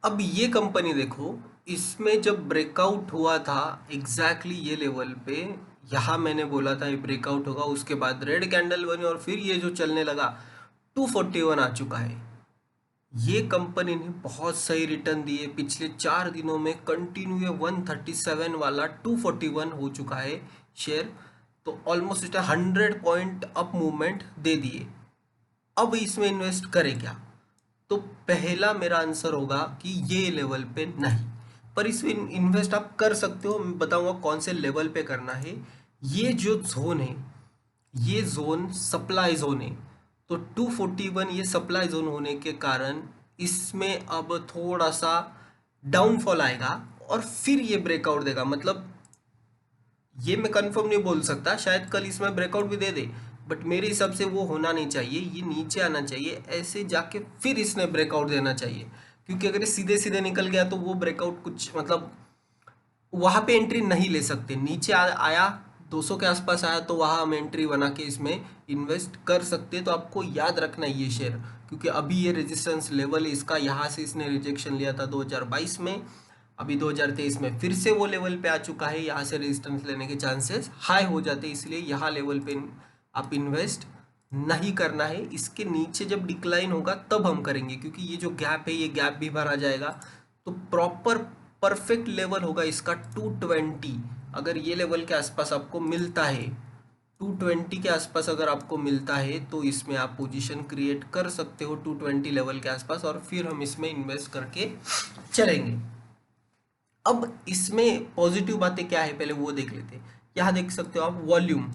अब ये कंपनी देखो, इसमें जब ब्रेकआउट हुआ था एग्जैक्टली ये लेवल पे, यहाँ मैंने बोला था ये ब्रेकआउट होगा, उसके बाद रेड कैंडल बनी और फिर ये जो चलने लगा 241 आ चुका है। ये कंपनी ने बहुत सही रिटर्न दिए, पिछले 4 दिनों में कंटिन्यू ये 137 वाला 241 हो चुका है शेयर। तो ऑलमोस्ट इसने 100 पॉइंट अप मूवमेंट दे दिए। अब इसमें इन्वेस्ट करें क्या? तो पहला मेरा आंसर होगा कि ये लेवल पे नहीं, पर इसमें इन्वेस्ट आप कर सकते हो। मैं बताऊंगा कौन से लेवल पे करना है। ये जो जोन है, ये जोन सप्लाई जोन है। तो 241 ये सप्लाई जोन होने के कारण इसमें अब थोड़ा सा डाउनफॉल आएगा और फिर ये ब्रेकआउट देगा। मतलब ये मैं कंफर्म नहीं बोल सकता, शायद कल इसमें ब्रेकआउट भी दे दे, बट मेरे हिसाब से वो होना नहीं चाहिए। ये नीचे आना चाहिए, ऐसे जाके फिर इसने ब्रेकआउट देना चाहिए। क्योंकि अगर ये सीधे सीधे निकल गया तो वो ब्रेकआउट कुछ मतलब वहां पे एंट्री नहीं ले सकते। नीचे आया 200 के आसपास आया तो वहां हम एंट्री बना के इसमें इन्वेस्ट कर सकते हैं। तो आपको याद रखना है ये शेयर, क्योंकि अभी ये रेजिस्टेंस लेवल है इसका, यहाँ से इसने रिजेक्शन लिया था 2022 में, अभी 2023 में फिर से वो लेवल पे आ चुका है। यहाँ से रेजिस्टेंस लेने के चांसेस हाई हो जाते हैं, इसलिए यहाँ लेवल पे आप इन्वेस्ट नहीं करना है। इसके नीचे जब डिक्लाइन होगा तब हम करेंगे, क्योंकि ये जो गैप है ये गैप भी भरा जाएगा। तो प्रॉपर परफेक्ट लेवल होगा इसका 220। अगर ये लेवल के आसपास आपको मिलता है, 220 के आसपास अगर आपको मिलता है तो इसमें आप पोजीशन क्रिएट कर सकते हो 220 लेवल के आसपास, और फिर हम इसमें इन्वेस्ट करके चलेंगे। अब इसमें पॉजिटिव बातें क्या है पहले वो देख लेते हैं। यहाँ देख सकते हो आप वॉल्यूम,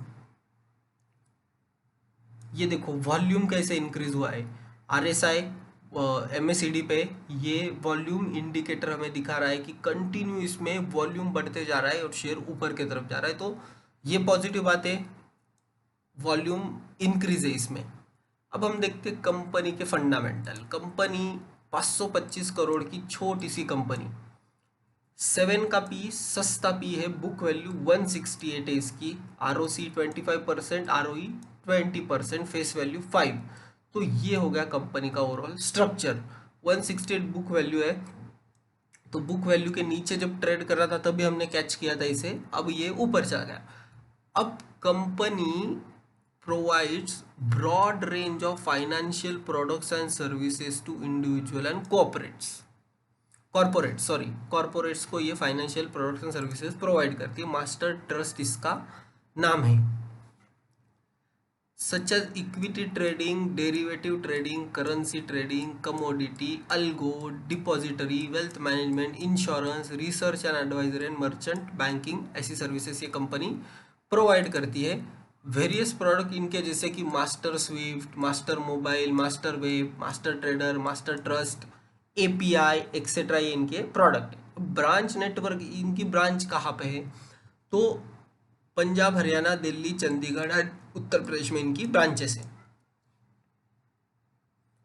ये देखो वॉल्यूम कैसे इंक्रीज हुआ है। आरएसआई एमएससीडी पे ये वॉल्यूम इंडिकेटर हमें दिखा रहा है कि कंटिन्यू इसमें वॉल्यूम बढ़ते जा रहा है और शेयर ऊपर की तरफ जा रहा है। तो ये पॉजिटिव बात है, वॉल्यूम इंक्रीज है इसमें। अब हम देखते हैं कंपनी के फंडामेंटल। कंपनी 525 करोड़ की छोटी सी कंपनी, 7 का पी, सस्ता पी है, बुक वैल्यू 168 है इसकी, आरओसी 25%, आरओई 20%, फेस वैल्यू 5। तो ये हो गया कंपनी का ओवरऑल स्ट्रक्चर। 168 बुक वैल्यू है, तो बुक वैल्यू के नीचे जब ट्रेड कर रहा था तभी हमने कैच किया था इसे, अब ये ऊपर चला गया। अब company provides broad range of financial products and services to individual and corporates को ये financial products and services provide करती है। मास्टर ट्रस्ट इसका नाम है। Such as equity trading, derivative trading, currency trading, commodity, algo, depository, wealth management, insurance, research and advisory and merchant banking, ऐसी services ये company provide करती है। वेरियस प्रोडक्ट इनके जैसे कि master swift, master mobile, master web, master trader, master trust, API etcetera, ये इनके product है। ब्रांच नेटवर्क, इनकी ब्रांच कहाँ पे है? तो पंजाब, हरियाणा, दिल्ली, चंडीगढ़ और उत्तर प्रदेश में इनकी ब्रांचेस हैं।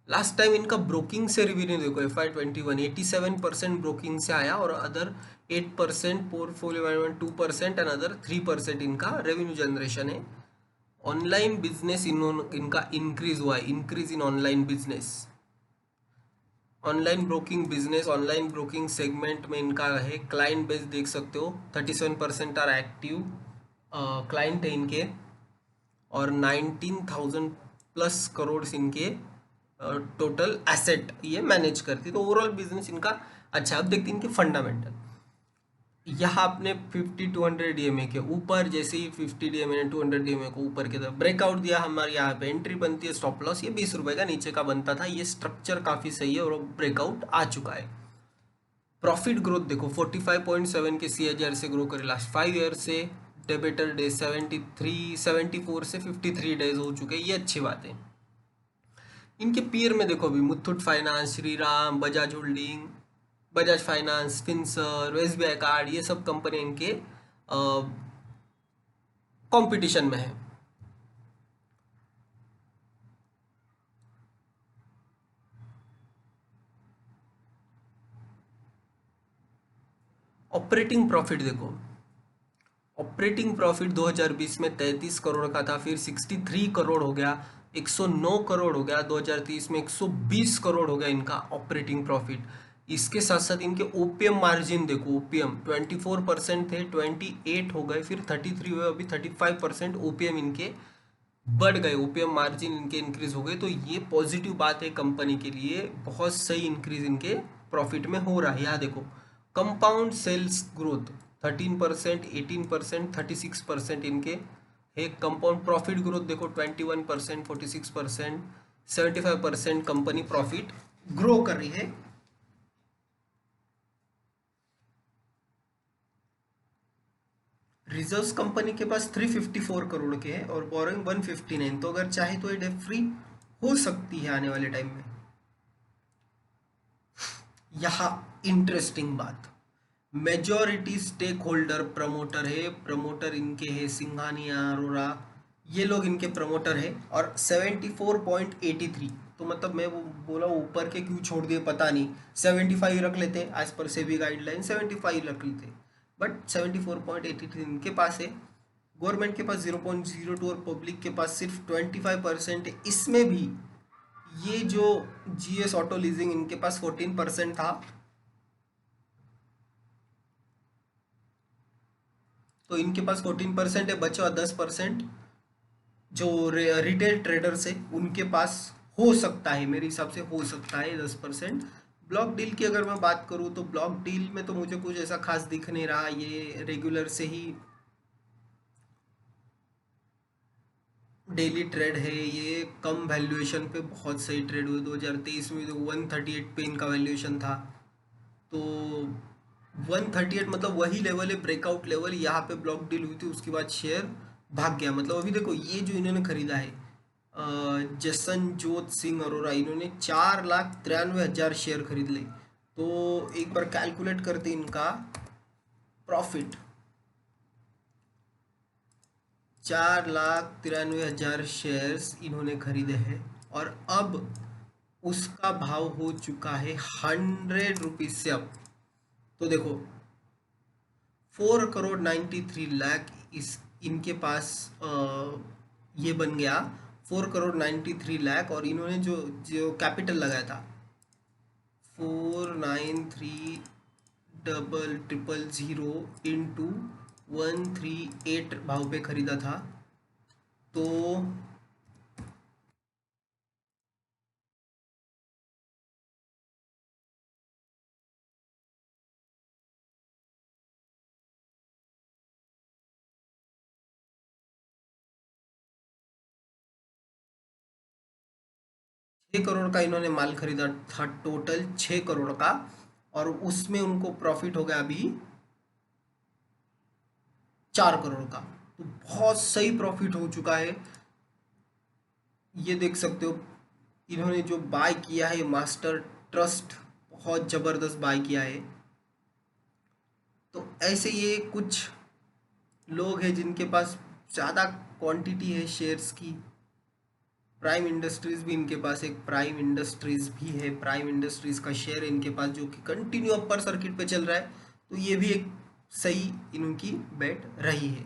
लास्ट टाइम इनका ब्रोकिंग से रिवेन्यू देखो, FY21 87% ब्रोकिंग से आया और other 8%, portfolio management 2% and other 3% इनका रेवेन्यू जनरेशन है। ऑनलाइन बिजनेस इनका इंक्रीज हुआ है, increase in online business, online broking business, online broking segment में इनका है। क्लाइंट बेस देख सकते हो, 37% आर एक्टिव क्लाइंट है इनके, और 19,000 प्लस करोड़ इनके टोटल एसेट ये मैनेज करती है। तो ओवरऑल बिजनेस इनका अच्छा। अब देखते हैं इनके फंडामेंटल। यहाँ आपने 50-200 डीएमए के ऊपर, जैसे ही 50 डीएमए ने 200 डीएमए को ऊपर की तरफ ब्रेकआउट दिया, हमारे यहाँ पे एंट्री बनती है। स्टॉप लॉस ये 20 रुपए का नीचे का बनता था। ये स्ट्रक्चर काफी सही है और ब्रेकआउट आ चुका है। प्रॉफिट ग्रोथ देखो, 45.7 के CAGR से ग्रो करे लास्ट 5 ईयर से। डेबिटर डे 74 से 53 डेज हो चुके हैं, ये अच्छी बात है। इनके पीयर में देखो, अभी Muthoot finance, Shriram, Bajaj holding, Bajaj finance, Finserv, SBI card, ये सब कंपनी इनके कंपटीशन में है। ऑपरेटिंग प्रॉफिट देखो, ऑपरेटिंग प्रॉफिट 2020 में 33 करोड़ का था, फिर 63 करोड़ हो गया, 109 करोड़ हो गया, 2030 में 120 करोड़ हो गया इनका ऑपरेटिंग प्रॉफिट। इसके साथ साथ इनके ओपीएम मार्जिन देखो, ओपीएम 24% थे, 28 हो गए, फिर 33 हुए, अभी 35% ओपीएम इनके बढ़ गए, ओपीएम मार्जिन इनके इंक्रीज हो गए। तो ये पॉजिटिव बात है कंपनी के लिए, बहुत सही इंक्रीज इनके प्रॉफिट में हो रहा है। यहाँ देखो कंपाउंड सेल्स ग्रोथ 13%, 18%, 36% इनके है। कंपाउंड प्रॉफिट ग्रोथ देखो 21%, 46%, 75% कंपनी प्रॉफिट ग्रो कर रही है। रिजर्व्स कंपनी के पास 354 करोड़ के हैं और बोरोइंग 159, तो अगर चाहे तो ये डेट फ्री हो सकती है आने वाले टाइम में। यहाँ इंटरेस्टिंग बात, मेजॉरिटी स्टेक होल्डर प्रमोटर है, प्रमोटर इनके है सिंघानिया अरोरा, ये लोग इनके प्रमोटर है। और 74.83, तो मतलब मैं वो बोला ऊपर के क्यों छोड़ दिए पता नहीं, 75 रख लेते एज पर सेबी गाइडलाइन, 75 रख लेते, बट 74.83 इनके पास है। गवर्नमेंट के पास 0.02 और पब्लिक के पास सिर्फ 25% है। इसमें भी ये जो जीएस ऑटो लीजिंग इनके पास 14% था, तो इनके पास 14% है, बचा हुआ 10% जो रिटेल ट्रेडर्स है उनके पास हो सकता है, मेरे हिसाब से हो सकता है 10%। ब्लॉक डील की अगर मैं बात करूँ तो ब्लॉक डील में तो मुझे कुछ ऐसा खास दिख नहीं रहा, ये रेगुलर से ही डेली ट्रेड है, ये कम वैल्यूएशन पे बहुत सही ट्रेड हुए। 2023 में जो 138 पे इनका वैल्यूएशन था, तो 138 मतलब वही लेवल है, ब्रेकआउट लेवल। यहाँ पे ब्लॉक डील हुई थी, उसके बाद शेयर भाग गया। मतलब अभी देखो ये जो इन्होंने खरीदा है जसनजोत सिंह अरोरा, इन्होंने 4,93,000 शेयर खरीद ले। तो एक बार कैलकुलेट करते इनका प्रॉफिट, 4,93,000 शेयर्स इन्होंने खरीदे हैं और अब उसका भाव हो चुका है 100 रुपीज से अब। तो देखो 4,93,00,000 इस इनके पास ये बन गया 4,93,00,000, और इन्होंने जो जो कैपिटल लगाया था 4,93,000 इंटू 138 भाव पे खरीदा था, तो छः करोड़ का इन्होंने माल खरीदा था, टोटल 6 करोड़ का, और उसमें उनको प्रॉफिट हो गया अभी 4 करोड़ का। तो बहुत सही प्रॉफिट हो चुका है। ये देख सकते हो इन्होंने जो बाय किया है मास्टर ट्रस्ट, बहुत जबरदस्त बाय किया है। तो ऐसे ये कुछ लोग हैं जिनके पास ज़्यादा क्वांटिटी है शेयर्स की। प्राइम इंडस्ट्रीज भी इनके पास, एक प्राइम इंडस्ट्रीज भी है, प्राइम इंडस्ट्रीज का शेयर है इनके पास जो कि कंटिन्यू अपर सर्किट पे चल रहा है। तो ये भी एक सही इनकी बेट रही है।